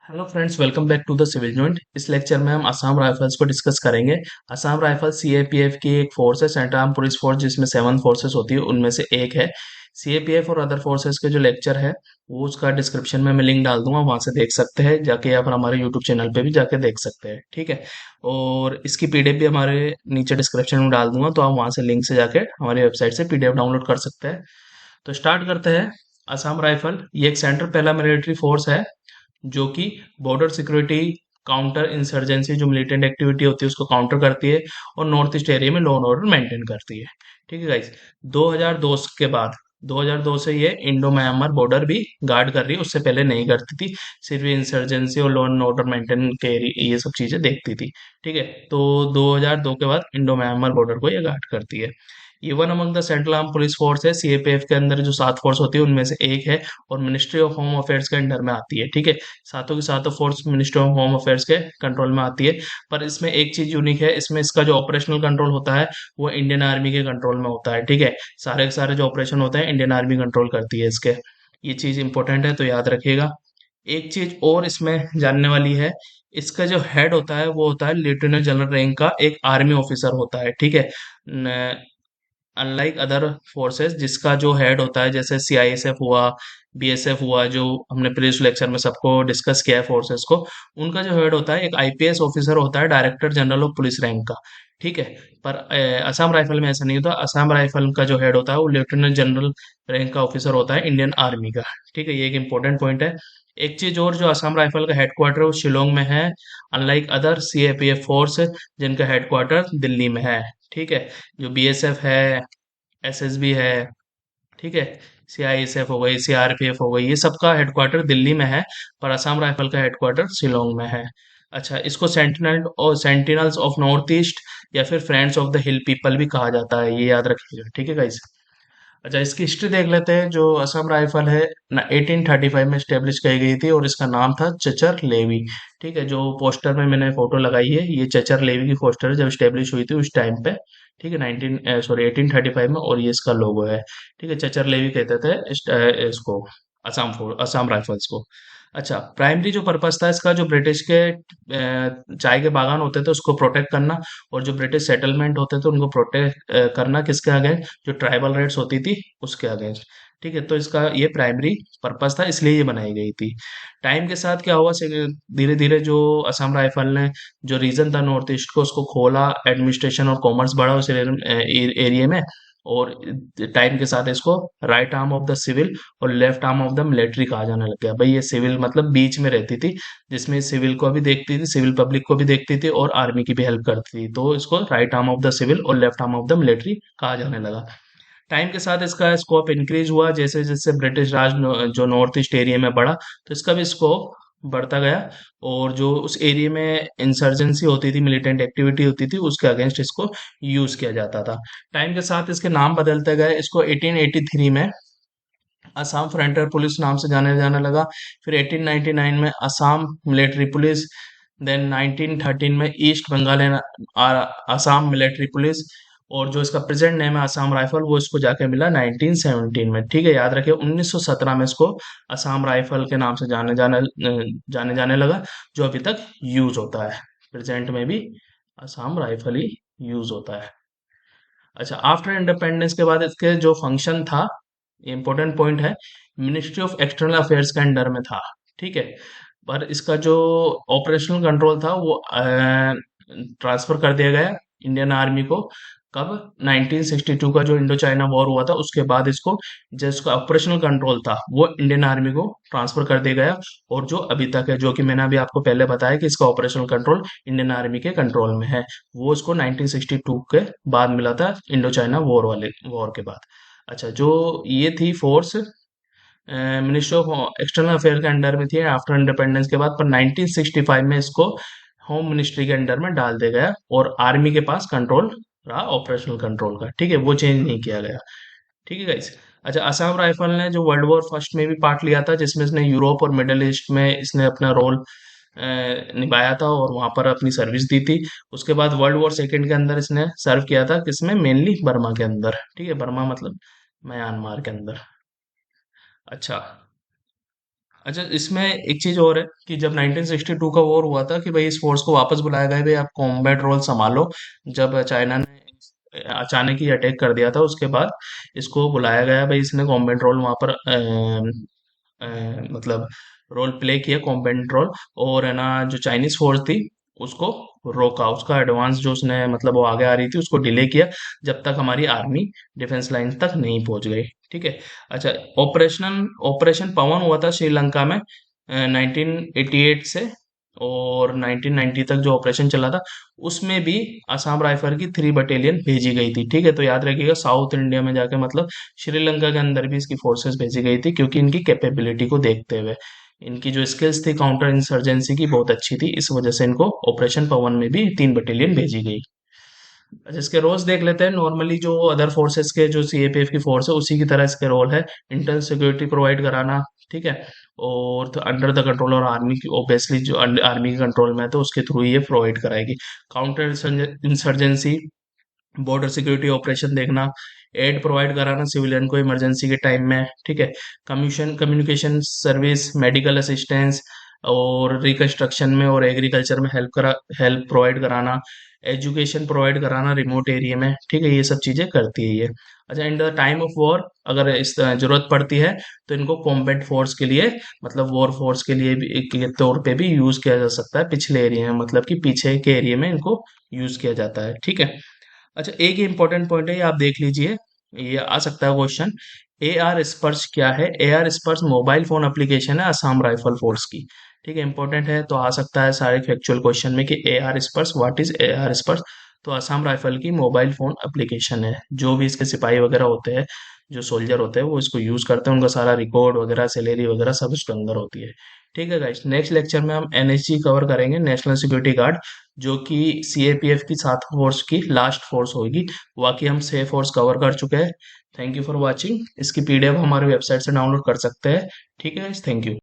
Hello friends, welcome back to the civil joint. इस lecture में हम असम राइफल्स को डिस्कस करेंगे। असम राइफल सीएपीएफ की एक फोर्स है, सेंट्रल आर्म पुलिस फोर्स, जिसमें 7 फोर्सेस होती है, उनमें से एक है। सीएपीएफ और अदर फोर्सेस के जो लेक्चर है वो उसका डिस्क्रिप्शन में मैं लिंक डाल दूंगा, वहां से देख सकते हैं जाके, आप हमारे यूट्यूब चैनल पे भी जाके देख सकते हैं, ठीक है। और इसकी पीडीएफ भी हमारे नीचे डिस्क्रिप्शन में डाल दूंगा, तो आप वहां से लिंक से जाके हमारी वेबसाइट से पीडीएफ डाउनलोड कर सकते हैं। तो स्टार्ट करते हैं। असम राइफल ये एक सेंट्रल पैरामिलिट्री फोर्स है जो कि बॉर्डर सिक्योरिटी, काउंटर इंसर्जेंसी, जो मिलिटेंट एक्टिविटी होती है उसको काउंटर करती है, और नॉर्थ ईस्ट एरिया में लॉ एंड ऑर्डर मेंटेन करती है। ठीक है गाइस। 2002 के बाद, 2002 से ये इंडो म्यांमार बॉर्डर भी गार्ड कर रही है, उससे पहले नहीं करती थी। सिर्फ इंसर्जेंसी और लॉ एंड ऑर्डर मेंटेन के ये सब चीजें देखती थी। ठीक है। तो 2002 के बाद इंडो म्यांमार बॉर्डर को ये गार्ड करती है। ये one among the central arm police force है। सीएपीएफ के अंदर जो 7 फोर्स होती है उनमें से एक है, और मिनिस्ट्री ऑफ होम अफेयर्स के अंडर में आती है। ठीक है। सातों की सातों force ministry of home affairs के कंट्रोल में आती है। पर इसमें एक चीज यूनिक है, इसमें इसका जो ऑपरेशनल कंट्रोल होता है वो इंडियन आर्मी के कंट्रोल में होता है। ठीक है। सारे के सारे जो ऑपरेशन होते हैं इंडियन आर्मी कंट्रोल करती है इसके। ये चीज इंपॉर्टेंट है, तो याद रखिएगा। एक चीज और इसमें जानने वाली है, इसका जो हेड होता है वो होता है लेफ्टिनेंट जनरल रैंक का एक आर्मी ऑफिसर होता है। ठीक है। अनलाइक अदर फोर्सेस, जिसका जो हेड होता है, जैसे सीआईएसएफ हुआ, बीएसएफ हुआ, जो हमने प्रीवियस लेक्चर में सबको डिस्कस किया है फोर्सेस को, उनका जो हेड होता है एक आईपीएस ऑफिसर होता है, director general of police rank का। ठीक है। पर असम राइफल में ऐसा नहीं होता। असम राइफल का जो हेड होता है वो लेफ्टिनेंट जनरल रैंक का ऑफिसर होता है इंडियन आर्मी का। ठीक है, ये एक इंपॉर्टेंट पॉइंट है। एक चीज और, जो असम राइफल का हेडक्वार्टर वो शिलोंग में है, अनलाइक अदर सीएपीएफ फोर्स जिनका हेडक्वार्टर दिल्ली में है। ठीक है। जो बीएसएफ है, एसएसबी है, ठीक है, सीआईएसएफ हो गई, सीआरपीएफ हो गई, ये सबका हेडक्वार्टर दिल्ली में है, पर असम राइफल का हेडक्वार्टर शिलोंग में है। अच्छा, इसको सेंटिनल और सेंटिनल्स ऑफ नॉर्थ ईस्ट या फिर friends of the hill people भी कहा जाता है, ये याद रखिएगा। ठीक है गाइस। अच्छा, इसकी हिस्ट्री देख लेते हैं। जो असम राइफल है ना, 1835 में स्टेब्लिश की गई थी, और इसका नाम था चचर लेवी। ठीक है। जो पोस्टर में मैंने फोटो लगाई है, ये चचर लेवी की पोस्टर है, जब स्टेब्लिश हुई थी उस टाइम पे। ठीक है, 1835 में, और ये इसका लोगो है। ठीक है, चचर लेवी कहते थे इसको, असम राइफल्स को। अच्छा, प्राइमरी जो पर्पस था इसका, जो ब्रिटिश के चाय के बागान होते थे उसको प्रोटेक्ट करना, और जो ब्रिटिश सेटलमेंट होते थे उनको प्रोटेक्ट करना, किसके अगेंस्ट, जो ट्राइबल राइट्स होती थी उसके अगेंस्ट। ठीक है। तो इसका ये प्राइमरी पर्पस था, इसलिए ये बनाई गई थी। टाइम के साथ क्या हुआ, धीरे धीरे जो असम राइफल ने जो रीजन था नॉर्थ ईस्ट को, उसको खोला, एडमिनिस्ट्रेशन और कॉमर्स बढ़ा उस एरिया में। और टाइम के साथ इसको right arm of the civil और left arm of the military कहा जाने लग गया। भाई, ये सिविल मतलब बीच में रहती थी, जिसमें सिविल को भी देखती थी, सिविल पब्लिक को भी देखती थी, और आर्मी की भी हेल्प करती थी, तो इसको right arm of the civil और left arm of the military कहा जाने लगा। टाइम के साथ इसका स्कोप इंक्रीज हुआ, जैसे जैसे ब्रिटिश राज जो नॉर्थ ईस्ट एरिया में बढ़ा, तो इसका भी स्कोप बढ़ता गया। और जो उस एरिया में इंसर्जेंसी होती थी, मिलिटेंट एक्टिविटी होती थी, उसके अगेंस्ट इसको यूज किया जाता था। टाइम के साथ इसके नाम बदलते गए। इसको 1883 में असम फ्रंटियर पुलिस नाम से जाने जाने लगा। फिर 1899 में असम मिलिट्री पुलिस। देन 1913 में east Bengal and Assam military police. और जो इसका प्रेजेंट नेम है असम राइफल, वो इसको जाके मिला 1917 में। ठीक है, याद रखिए 1917 में इसको असम राइफल के नाम से जाने जाने लगा, जो अभी तक यूज होता है। प्रेजेंट में भी असम राइफल ही यूज होता है। अच्छा, आफ्टर इंडिपेंडेंस के बाद इसके जो फंक्शन था, इंपॉर्टेंट पॉइंट है, मिनिस्ट्री ऑफ एक्सटर्नल अफेयर्स के अंडर में था। ठीक है। पर इसका जो ऑपरेशनल कंट्रोल था वो ट्रांसफर कर दिया गया इंडियन आर्मी को। कब? 1962 का जो इंडो चाइना वॉर हुआ था उसके बाद इसको, जिसका ऑपरेशनल कंट्रोल था वो इंडियन आर्मी को ट्रांसफर कर दिया गया। और जो अभी तक है, जो कि मैंने अभी आपको पहले बताया कि इसका ऑपरेशनल कंट्रोल इंडियन आर्मी के कंट्रोल में है, वो इसको 1962 के बाद मिला था, इंडो चाइना वॉर वाले वॉर के बाद। अच्छा, जो ये थी force ministry of external affair के अंडर में थी आफ्टर इंडिपेंडेंस के बाद, पर 1965 में इसको होम मिनिस्ट्री के अंडर में डाल दिया गया, और आर्मी के पास कंट्रोल रहा ऑपरेशनल कंट्रोल का। ठीक है, वो चेंज नहीं किया गया। ठीक है गाइस। अच्छा, असम राइफल ने जो वर्ल्ड वॉर फर्स्ट में भी पार्ट लिया था, जिसमें इसने यूरोप और मिडिल ईस्ट में इसने अपना रोल निभाया था, और वहां पर अपनी सर्विस दी थी। उसके बाद वर्ल्ड वॉर सेकेंड के अंदर इसने सर्व किया था, किसमें? मेनली बर्मा के अंदर। ठीक है, बर्मा मतलब म्यांमार के अंदर। अच्छा। अच्छा, इसमें एक चीज और है कि जब 1962 का वॉर हुआ था कि भाई इस फोर्स को वापस बुलाया गया, भाई आप कॉम्बैट रोल संभालो। जब चाइना ने अचानक ही अटैक कर दिया था, उसके बाद इसको बुलाया गया भाई, इसने कॉम्बैट रोल वहां पर मतलब रोल प्ले किया, कॉम्बैट रोल। और है ना, जो चाइनीज फोर्स थी उसको रोका, उसका एडवांस जो उसने मतलब वो आगे आ रही थी उसको डिले किया, जब तक हमारी आर्मी डिफेंस लाइन तक नहीं पहुंच गई। ठीक है। अच्छा, ऑपरेशन ऑपरेशन पवन हुआ था श्रीलंका में 1988 से और 1990 तक जो ऑपरेशन चला था, उसमें भी असम राइफल की 3 बटालियन भेजी गई थी। ठीक है, तो याद रखिएगा साउथ इंडिया में जाके मतलब श्रीलंका के अंदर भी इसकी फोर्सेस भेजी गई थी, क्योंकि इनकी कैपेबिलिटी को देखते हुए, इनकी जो स्किल्स थी काउंटर इंसर्जेंसी की बहुत अच्छी थी, इस वजह से इनको ऑपरेशन पवन में भी 3 बटालियन भेजी गई। अच्छा, इसके रोल्स देख लेते हैं। नॉर्मली जो अदर फोर्सेस के जो सीएपीएफ की फोर्स है उसी की तरह इसके रोल है, इंटरनल सिक्योरिटी प्रोवाइड कराना। ठीक है। और तो अंडर द कंट्रोल और आर्मी की, ऑब्वियसली जो आर्मी के कंट्रोल में है तो उसके थ्रू ये प्रोवाइड कराएगी। Counter insurgency, border security operation देखना, एड प्रोवाइड कराना सिविलियन को इमरजेंसी के टाइम में। ठीक है। Communication communication service, medical assistance और रिकंस्ट्रक्शन में और एग्रीकल्चर में हेल्प प्रोवाइड कराना, एजुकेशन प्रोवाइड कराना रिमोट एरिया में। ठीक है, ये सब चीजें करती है ये। अच्छा, in the time of war अगर इस जरूरत पड़ती है तो इनको कॉम्बैट फोर्स के लिए, मतलब वॉर फोर्स के लिए भी के तौर पे भी यूज किया जा सकता है, पिछले एरिया में मतलब कि पीछे के एरिया में इनको यूज किया जाता है। ठीक है। अच्छा, एक इंपॉर्टेंट पॉइंट है, ये आप देख लीजिए, ये आ सकता है क्वेश्चन। ए आर स्पर्श क्या है? ए आर स्पर्श मोबाइल फोन एप्लीकेशन है असम राइफल फोर्स की। ठीक है, इंपॉर्टेंट है तो आ सकता है सारे फैक्चुअल क्वेश्चन में कि ए आर स्पर्श, व्हाट इज ए आर स्पर्श? तो असम राइफल की मोबाइल फोन एप्लीकेशन है, जो भी इसके सिपाही वगैरह होते हैं, जो सोल्जर होते हैं वो इसको यूज करते हैं, उनका सारा रिकॉर्ड वगैरह, सैलरी वगैरह सब इसके अंदर होती है। ठीक है गाइस, नेक्स्ट लेक्चर में हम एनएसजी कवर करेंगे, नेशनल सिक्योरिटी गार्ड, जो कि सीएपीएफ की सात फोर्स की लास्ट फोर्स होगी। बाकी हम 6 फोर्स कवर कर चुके हैं। Thank you for watching. इसकी पीडीएफ हमारे वेबसाइट से डाउनलोड कर सकते हैं। ठीक है, थैंक यू।